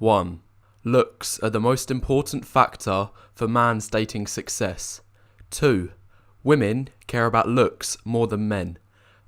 1. Looks are the most important factor for man's dating success. 2. Women care about looks more than men.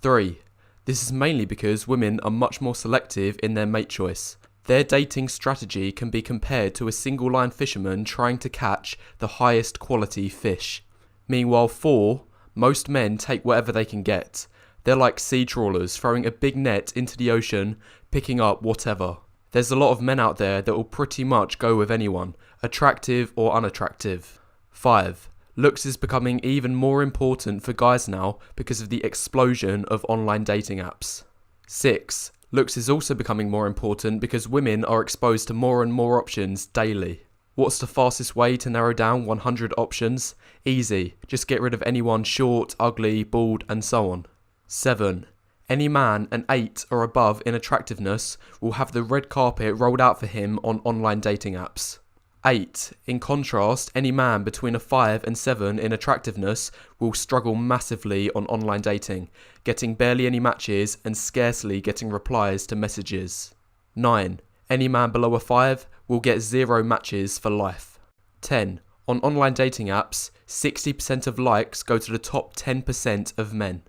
3. This is mainly because women are much more selective in their mate choice. Their dating strategy can be compared to a single-line fisherman trying to catch the highest quality fish. Meanwhile, 4. Most men take whatever they can get. They're like sea trawlers throwing a big net into the ocean, picking up whatever. There's a lot of men out there that will pretty much go with anyone, attractive or unattractive. 5. Looks is becoming even more important for guys now because of the explosion of online dating apps. 6. Looks is also becoming more important because women are exposed to more and more options daily. What's the fastest way to narrow down 100 options? Easy, just get rid of anyone short, ugly, bald, and so on. 7. Any man an 8 or above in attractiveness will have the red carpet rolled out for him on online dating apps. 8. In contrast, any man between a 5 and 7 in attractiveness will struggle massively on online dating, getting barely any matches and scarcely getting replies to messages. 9. Any man below a 5 will get 0 matches for life. 10. On online dating apps, 60% of likes go to the top 10% of men.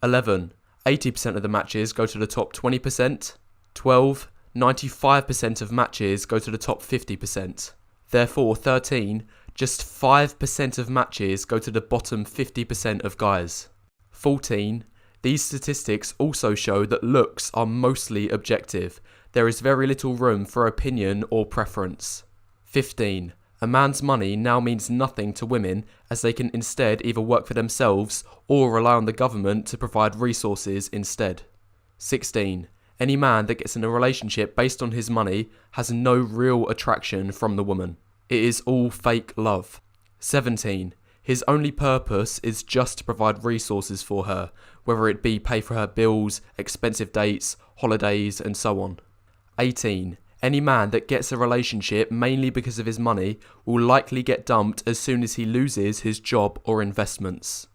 11. 80% of the matches go to the top 20%. 12. 95% of matches go to the top 50%. Therefore, 13. Just 5% of matches go to the bottom 50% of guys. 14. These statistics also show that looks are mostly objective. There is very little room for opinion or preference. 15. A man's money now means nothing to women as they can instead either work for themselves or rely on the government to provide resources instead. 16. Any man that gets in a relationship based on his money has no real attraction from the woman. It is all fake love. 17. His only purpose is just to provide resources for her, whether it be pay for her bills, expensive dates, holidays, and so on. 18. Any man that gets a relationship mainly because of his money will likely get dumped as soon as he loses his job or investments.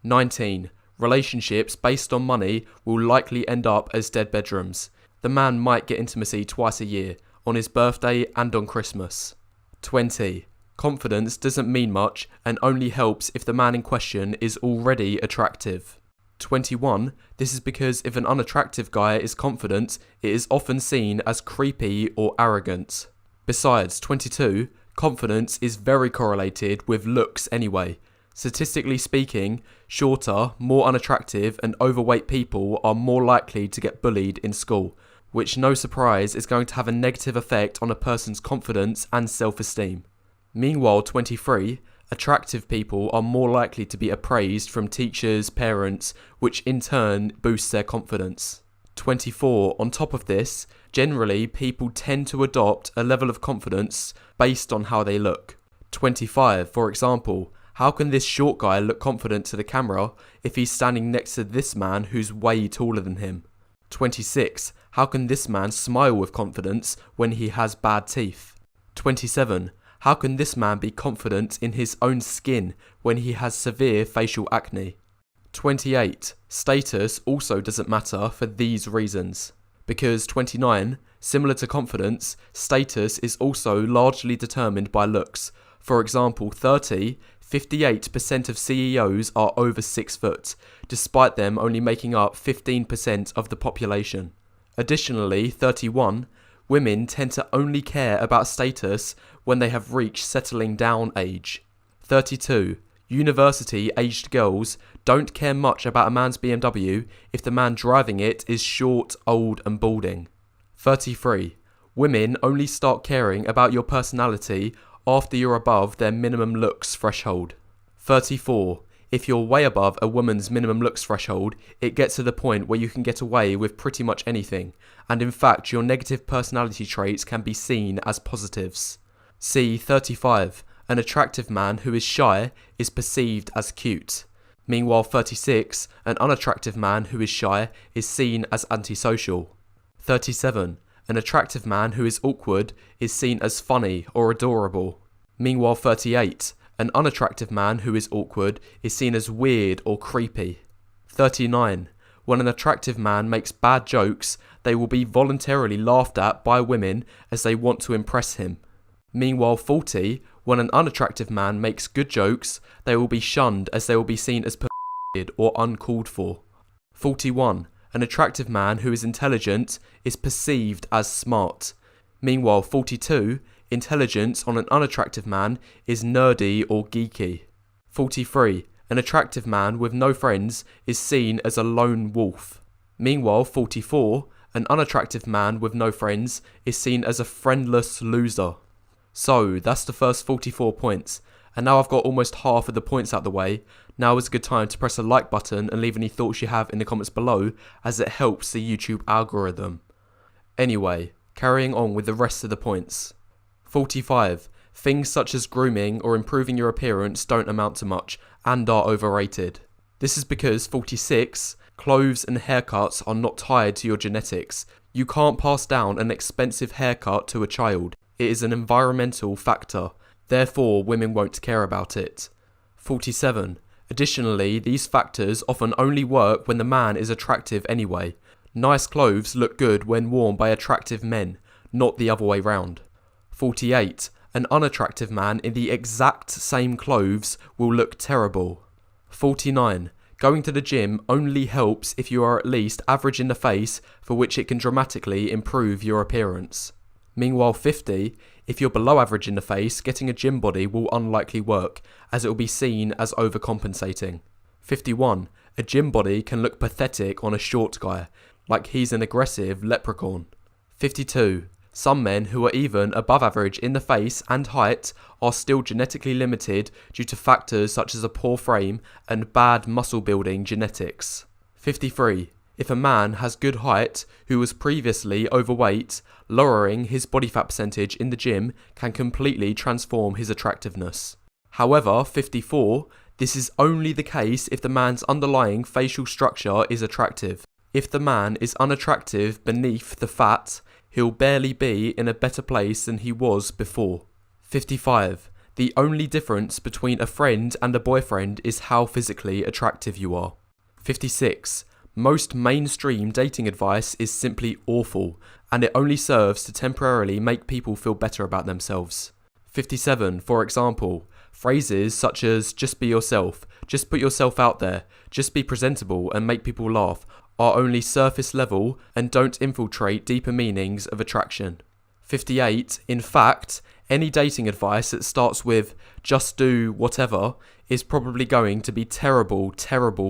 19. Relationships based on money will likely end up as dead bedrooms. The man might get intimacy twice a year, on his birthday and on Christmas. 20. Confidence doesn't mean much and only helps if the man in question is already attractive. 21. This is because if an unattractive guy is confident, it is often seen as creepy or arrogant. Besides, 22. Confidence is very correlated with looks anyway. Statistically speaking, shorter, more unattractive and overweight people are more likely to get bullied in school, which no surprise is going to have a negative effect on a person's confidence and self-esteem. Meanwhile, 23. Attractive people are more likely to be appraised from teachers, parents, which in turn boosts their confidence. 24. On top of this, generally people tend to adopt a level of confidence based on how they look. 25. For example, how can this short guy look confident to the camera if he's standing next to this man who's way taller than him? 26. How can this man smile with confidence when he has bad teeth? 27. How can this man be confident in his own skin when he has severe facial acne? 28. Status also doesn't matter for these reasons. Because 29. Similar to confidence, status is also largely determined by looks. For example, 30. 58% of CEOs are over 6 foot, despite them only making up 15% of the population. Additionally, 31. Women tend to only care about status when they have reached settling down age. 32. University-aged girls don't care much about a man's BMW if the man driving it is short, old and balding. 33. Women only start caring about your personality after you're above their minimum looks threshold. 34. If you're way above a woman's minimum looks threshold, it gets to the point where you can get away with pretty much anything, and in fact your negative personality traits can be seen as positives. See 35. An attractive man who is shy is perceived as cute. Meanwhile 36. An unattractive man who is shy is seen as antisocial. 37. An attractive man who is awkward is seen as funny or adorable. Meanwhile 38. An unattractive man who is awkward is seen as weird or creepy. 39. when an attractive man makes bad jokes, they will be voluntarily laughed at by women as they want to impress him. Meanwhile, 40, when an unattractive man makes good jokes, they will be shunned as they will be seen as perverted or uncalled for. 41. An attractive man who is intelligent is perceived as smart. Meanwhile, 42. Intelligence on an unattractive man is nerdy or geeky. 43. An attractive man with no friends is seen as a lone wolf. Meanwhile, 44. An unattractive man with no friends is seen as a friendless loser. So, that's the first 44 points. And now I've got almost half of the points out the way. Now is a good time to press the like button and leave any thoughts you have in the comments below, as it helps the YouTube algorithm. Anyway, carrying on with the rest of the points. 45. Things such as grooming or improving your appearance don't amount to much and are overrated. This is because 46. Clothes and haircuts are not tied to your genetics. You can't pass down an expensive haircut to a child. It is an environmental factor. Therefore, women won't care about it. 47. Additionally, these factors often only work when the man is attractive anyway. Nice clothes look good when worn by attractive men, not the other way round. 48. An unattractive man in the exact same clothes will look terrible. 49. Going to the gym only helps if you are at least average in the face, for which it can dramatically improve your appearance. Meanwhile, 50. If you're below average in the face, getting a gym body will unlikely work, as it will be seen as overcompensating. 51. A gym body can look pathetic on a short guy, like he's an aggressive leprechaun. 52. Some men who are even above average in the face and height are still genetically limited due to factors such as a poor frame and bad muscle building genetics. 53. If a man has good height who was previously overweight, lowering his body fat percentage in the gym can completely transform his attractiveness. However, 54. This is only the case if the man's underlying facial structure is attractive. If the man is unattractive beneath the fat, he'll barely be in a better place than he was before. 55. The only difference between a friend and a boyfriend is how physically attractive you are. 56. Most mainstream dating advice is simply awful, and it only serves to temporarily make people feel better about themselves. 57. For example, phrases such as just be yourself, just put yourself out there, just be presentable and make people laugh are only surface level and don't infiltrate deeper meanings of attraction. 58. In fact, any dating advice that starts with just do whatever is probably going to be terrible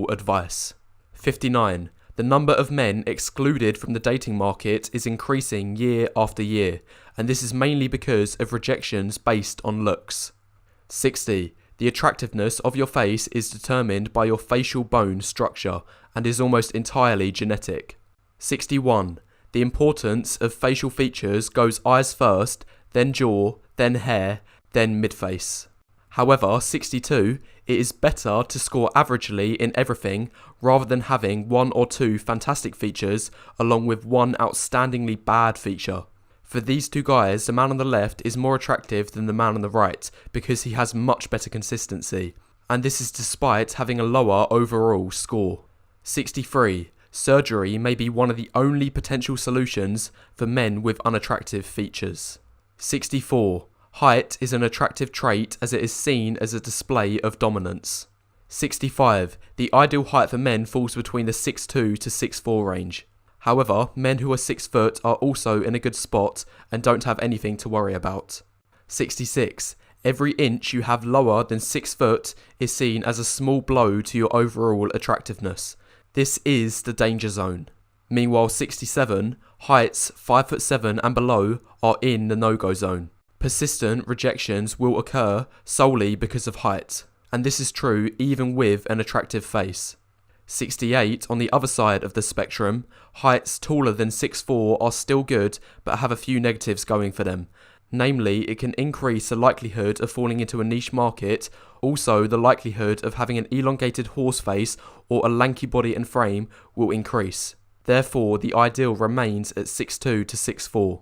advice. 59. The number of men excluded from the dating market is increasing year after year, and this is mainly because of rejections based on looks. 60. The attractiveness of your face is determined by your facial bone structure and is almost entirely genetic. 61. The importance of facial features goes eyes first, then jaw, then hair, then mid-face. However, 62, it is better to score averagely in everything rather than having one or two fantastic features along with one outstandingly bad feature. For these two guys, the man on the left is more attractive than the man on the right because he has much better consistency, and this is despite having a lower overall score. 63. Surgery may be one of the only potential solutions for men with unattractive features. 64. Height is an attractive trait as it is seen as a display of dominance. 65. The ideal height for men falls between the 6'2 to 6'4 range. However, men who are 6 foot are also in a good spot and don't have anything to worry about. 66. Every inch you have lower than 6 foot is seen as a small blow to your overall attractiveness. This is the danger zone. Meanwhile, 67. Heights 5'7" and below are in the no-go zone. Persistent rejections will occur solely because of height, and this is true even with an attractive face. 68. On the other side of the spectrum, heights taller than 6'4" are still good but have a few negatives going for them. Namely, it can increase the likelihood of falling into a niche market, also the likelihood of having an elongated horse face or a lanky body and frame will increase. Therefore, the ideal remains at 6'2 to 6'4".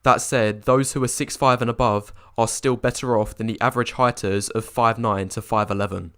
That said, those who are 6'5" and above are still better off than the average heighters of 5'9 to 5'11".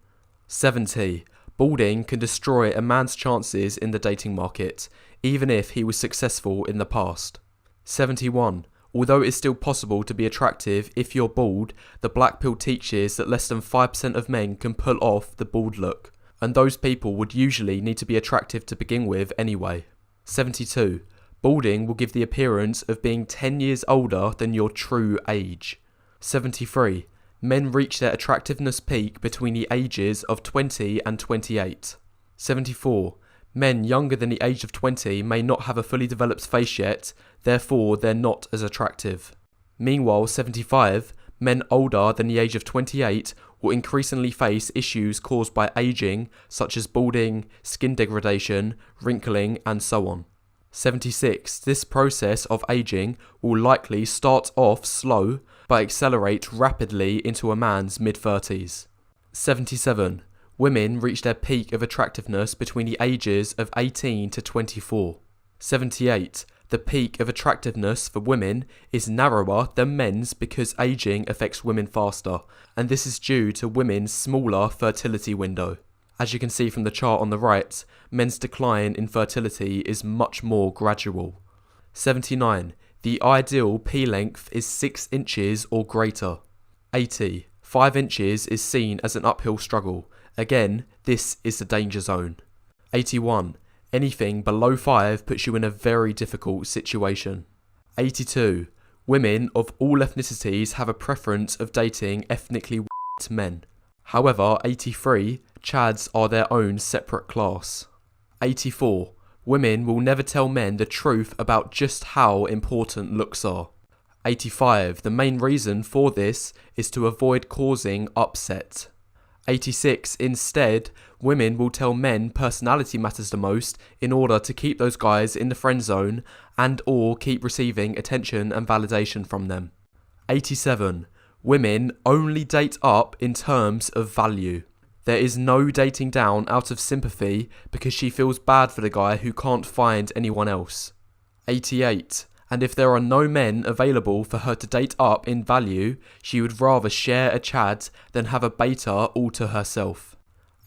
70. Balding can destroy a man's chances in the dating market, even if he was successful in the past. 71. Although it is still possible to be attractive if you're bald, the black pill teaches that less than 5% of men can pull off the bald look, and those people would usually need to be attractive to begin with anyway. 72. Balding will give the appearance of being 10 years older than your true age. 73. Men reach their attractiveness peak between the ages of 20 and 28. 74. Men younger than the age of 20 may not have a fully developed face yet, therefore they're not as attractive. Meanwhile, 75. Men older than the age of 28 will increasingly face issues caused by aging, such as balding, skin degradation, wrinkling, and so on. 76. This process of aging will likely start off slow, but accelerate rapidly into a man's mid-30s. 77. Women reach their peak of attractiveness between the ages of 18 to 24. 78. The peak of attractiveness for women is narrower than men's because aging affects women faster, and this is due to women's smaller fertility window. As you can see from the chart on the right, men's decline in fertility is much more gradual. 79. The ideal P length is 6 inches or greater. 80. 5 inches is seen as an uphill struggle. Again, this is the danger zone. 81. Anything below 5 puts you in a very difficult situation. 82. Women of all ethnicities have a preference of dating ethnically white men. However, 83. Chads are their own separate class. 84. Women will never tell men the truth about just how important looks are. 85. The main reason for this is to avoid causing upset. 86. Instead, women will tell men personality matters the most in order to keep those guys in the friend zone and or keep receiving attention and validation from them. 87. Women only date up in terms of value. There is no dating down out of sympathy because she feels bad for the guy who can't find anyone else. 88. And if there are no men available for her to date up in value, she would rather share a Chad than have a beta all to herself.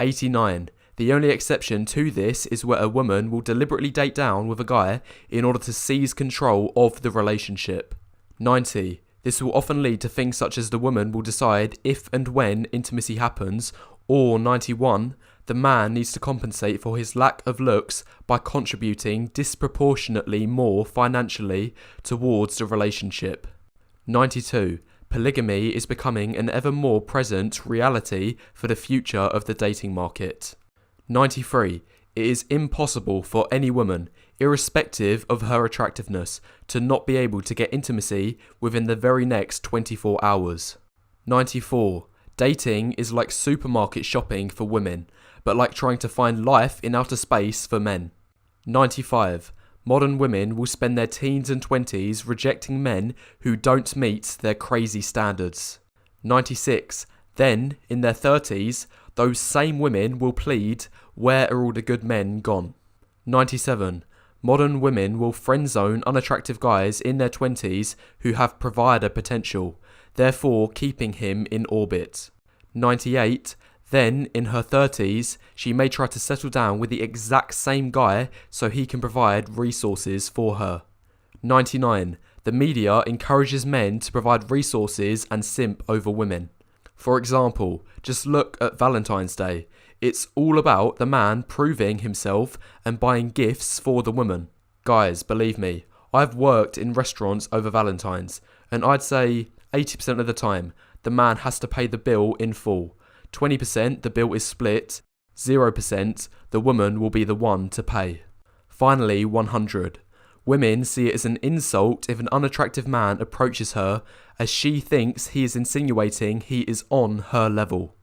89. The only exception to this is where a woman will deliberately date down with a guy in order to seize control of the relationship. 90. This will often lead to things such as the woman will decide if and when intimacy happens, or 91, the man needs to compensate for his lack of looks by contributing disproportionately more financially towards the relationship. 92. Polygamy is becoming an ever more present reality for the future of the dating market. 93. It is impossible for any woman, irrespective of her attractiveness, to not be able to get intimacy within the very next 24 hours. 94. Dating is like supermarket shopping for women, but like trying to find life in outer space for men. 95. Modern women will spend their teens and 20s rejecting men who don't meet their crazy standards. 96. Then, in their 30s, those same women will plead, "Where are all the good men gone?" 97. Modern women will friend-zone unattractive guys in their 20s who have provider potential, therefore keeping him in orbit. 98. Then, in her 30s, she may try to settle down with the exact same guy so he can provide resources for her. 99. The media encourages men to provide resources and simp over women. For example, just look at Valentine's Day. It's all about the man proving himself and buying gifts for the woman. Guys, believe me, I've worked in restaurants over Valentine's, and I'd say 80% of the time, the man has to pay the bill in full. 20% the bill is split, 0% the woman will be the one to pay. Finally, 100. Women see it as an insult if an unattractive man approaches her, as she thinks he is insinuating he is on her level.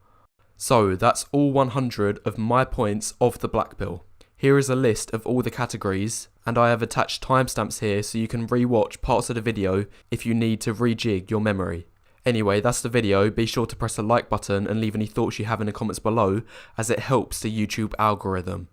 So that's all 100 of my points of the black pill. Here is a list of all the categories, and I have attached timestamps here so you can re-watch parts of the video if you need to rejig your memory. Anyway, that's the video. Be sure to press the like button and leave any thoughts you have in the comments below, as it helps the YouTube algorithm.